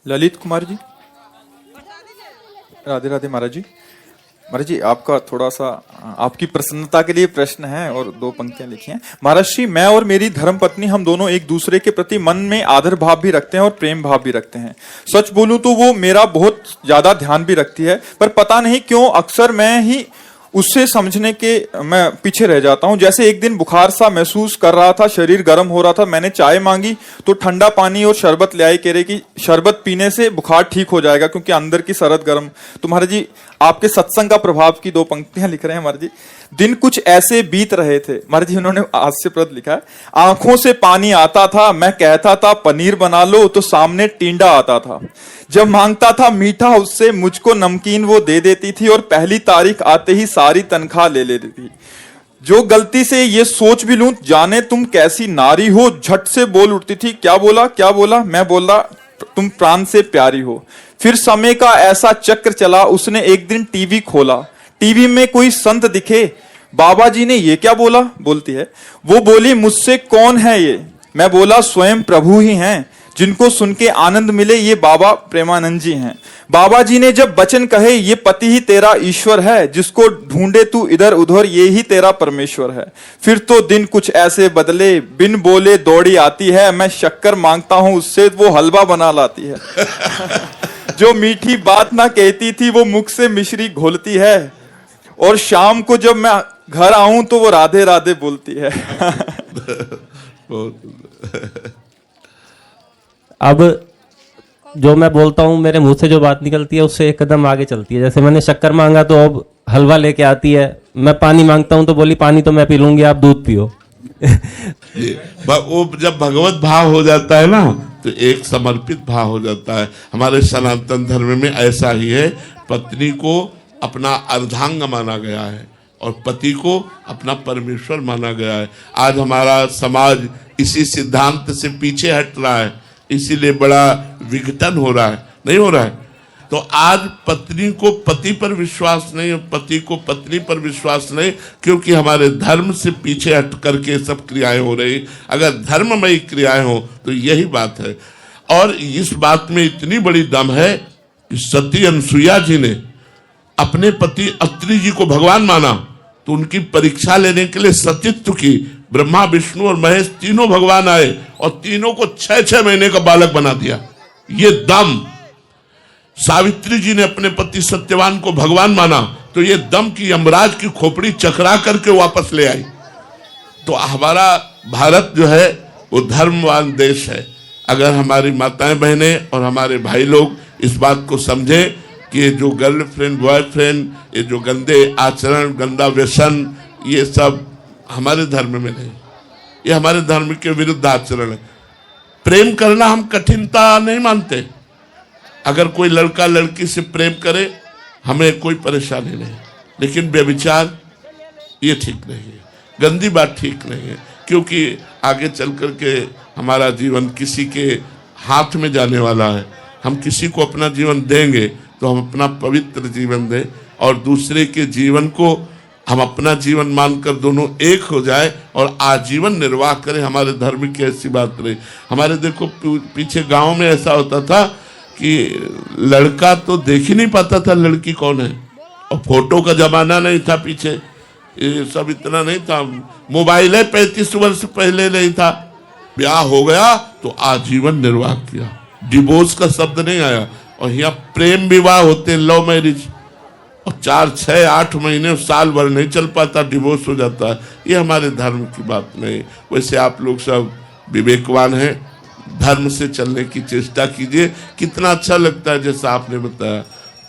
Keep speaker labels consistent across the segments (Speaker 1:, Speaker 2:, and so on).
Speaker 1: ललित कुमार जी। राधे राधे महाराज जी। महाराज जी, आपका थोड़ा सा आपकी प्रसन्नता के लिए प्रश्न है और दो पंक्तियां लिखी हैं। महाराज जी, मैं और मेरी धर्म पत्नी हम दोनों एक दूसरे के प्रति मन में आदर भाव भी रखते हैं और प्रेम भाव भी रखते हैं। सच बोलूं तो वो मेरा बहुत ज्यादा ध्यान भी रखती है, पर पता नहीं क्यों अक्सर मैं ही उससे समझने के मैं पीछे रह जाता हूं। जैसे एक दिन बुखार सा महसूस कर रहा था, शरीर गर्म हो रहा था, मैंने चाय मांगी तो ठंडा पानी और शरबत ले आई, कह रहे कि शरबत पीने से बुखार ठीक हो जाएगा क्योंकि अंदर की सरद गर्म। तो महाराज जी, आपके सत्संग का प्रभाव की दो पंक्तियां लिख रहे हैं महाराज जी। दिन कुछ ऐसे बीत रहे थे, महाराज जी उन्होंने हास्यप्रद लिखा है, आंखों से पानी आता था, मैं कहता था पनीर बना लो तो सामने टींडा आता था। जब मांगता था मीठा उससे, मुझको नमकीन वो दे देती थी और पहली तारीख आते ही सारी तनख्वाह ले लेती थी। जो गलती से ये सोच भी लूं जाने तुम कैसी नारी हो, झट से बोल उठती थी, क्या बोला क्या बोला? मैं बोला तुम प्राण से प्यारी हो। फिर समय का ऐसा चक्र चला, उसने एक दिन टीवी खोला, टीवी में कोई संत दिखे, बाबा जी ने ये क्या बोला? बोलती है, वो बोली मुझसे कौन है ये? मैं बोला स्वयं प्रभु ही हैं, जिनको सुन के आनंद मिले ये बाबा प्रेमानंद जी हैं। बाबा जी ने जब वचन कहे, ये पति ही तेरा ईश्वर है, जिसको ढूंढे तू इधर उधर ये ही तेरा परमेश्वर है। फिर तो दिन कुछ ऐसे बदले, बिन बोले दौड़ी आती है, मैं शक्कर मांगता हूं उससे वो हलवा बना लाती है। जो मीठी बात ना कहती थी वो मुख से मिश्री घोलती है, और शाम को जब मैं घर आऊं तो वो राधे राधे बोलती है।
Speaker 2: अब जो मैं बोलता हूँ, मेरे मुंह से जो बात निकलती है उससे एक कदम आगे चलती है। जैसे मैंने शक्कर मांगा तो अब हलवा लेके आती है, मैं पानी मांगता हूँ तो बोली पानी तो मैं पी लूंगी, आप दूध पियो।
Speaker 3: वो जब भगवत भाव हो जाता है ना तो एक समर्पित भाव हो जाता है। हमारे सनातन धर्म में ऐसा ही है, पत्नी को अपना अर्धांग माना गया है और पति को अपना परमेश्वर माना गया है। आज हमारा समाज इसी सिद्धांत से पीछे हट रहा है, इसीलिए बड़ा विघटन हो रहा है, नहीं हो रहा है। तो आज पत्नी को पति पर विश्वास नहीं, पति को पत्नी पर विश्वास नहीं, क्योंकि हमारे धर्म से पीछे हट करके सब क्रियाएं हो रही। अगर धर्ममयी क्रियाएं हो तो यही बात है। और इस बात में इतनी बड़ी दम है कि सती अनसुईया जी ने अपने पति अत्रि जी को भगवान माना, तो उनकी परीक्षा लेने के लिए सतीत्व की ब्रह्मा विष्णु और महेश तीनों भगवान आए और तीनों को 6-6 महीने का बालक बना दिया। ये दम। सावित्री जी ने अपने पति सत्यवान को भगवान माना, तो ये दम की यमराज की खोपड़ी चकरा करके वापस ले आई। तो हमारा भारत जो है वो धर्मवान देश है। अगर हमारी माताएं बहनें और हमारे भाई लोग इस बात को समझे कि ये जो गर्लफ्रेंड बॉयफ्रेंड, ये जो गंदे आचरण, गंदा व्यसन, ये सब हमारे धर्म में नहीं, ये हमारे धर्म के विरुद्ध आचरण है। प्रेम करना हम कठिनता नहीं मानते। अगर कोई लड़का लड़की से प्रेम करे हमें कोई परेशानी नहीं, लेकिन व्यभिचार ये ठीक नहीं है, गंदी बात ठीक नहीं है, क्योंकि आगे चल करके हमारा जीवन किसी के हाथ में जाने वाला है। हम किसी को अपना जीवन देंगे तो हम अपना पवित्र जीवन दें और दूसरे के जीवन को हम अपना जीवन मानकर दोनों एक हो जाए और आजीवन निर्वाह करें। हमारे धर्म की ऐसी बात रही। हमारे देखो पीछे गांव में ऐसा होता था कि लड़का तो देख ही नहीं पाता था लड़की कौन है, और फोटो का जमाना नहीं था, पीछे ये सब इतना नहीं था, मोबाइल है 35 वर्ष पहले नहीं था। ब्याह हो गया तो आजीवन निर्वाह किया, डिवोर्स का शब्द नहीं आया। और यहाँ प्रेम विवाह होते, लव मैरिज, और 4-6-8 महीने साल भर नहीं चल पाता, डिवोर्स हो जाता है। ये हमारे धर्म की बात नहीं। वैसे आप लोग सब विवेकवान हैं, धर्म से चलने की चेष्टा कीजिए। कितना अच्छा लगता है जैसा आपने बताया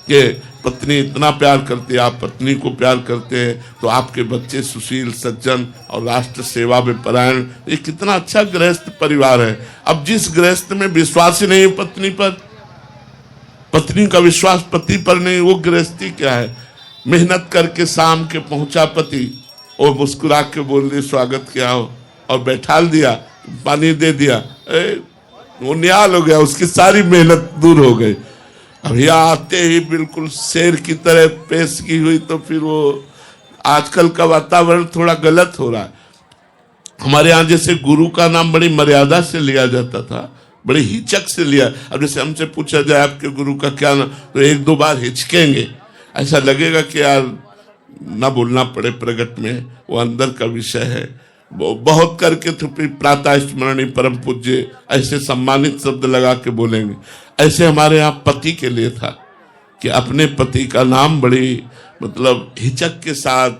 Speaker 3: कि पत्नी इतना प्यार करती है, आप पत्नी को प्यार करते हैं, तो आपके बच्चे सुशील सज्जन और राष्ट्र सेवा में परायण, ये कितना अच्छा गृहस्थ परिवार है। अब जिस गृहस्थ में विश्वास ही नहीं है पत्नी पर, पत्नी का विश्वास पति पर नहीं, वो गृहस्थी क्या है? मेहनत करके शाम के पहुंचा पति और मुस्कुरा के बोल रही स्वागत किया हो और बैठाल दिया, पानी दे दिया, वो निहाल हो गया, उसकी सारी मेहनत दूर हो गई। अब यहाँ आते ही बिल्कुल शेर की तरह पेश की हुई, तो फिर वो आजकल का वातावरण थोड़ा गलत हो रहा है। हमारे यहाँ जैसे गुरु का नाम बड़ी मर्यादा से लिया जाता था, बड़े हिचक से लिया। अब जैसे हमसे पूछा जाए आपके गुरु का क्या नाम, तो एक दो बार हिचकेंगे, ऐसा लगेगा कि यार ना बोलना पड़े प्रगट में, वो अंदर का विषय है। बहुत करके तो प्रातः स्मरणी परम पूज्य ऐसे सम्मानित शब्द लगा के बोलेंगे। ऐसे हमारे यहाँ पति के लिए था कि अपने पति का नाम बड़ी मतलब हिचक के साथ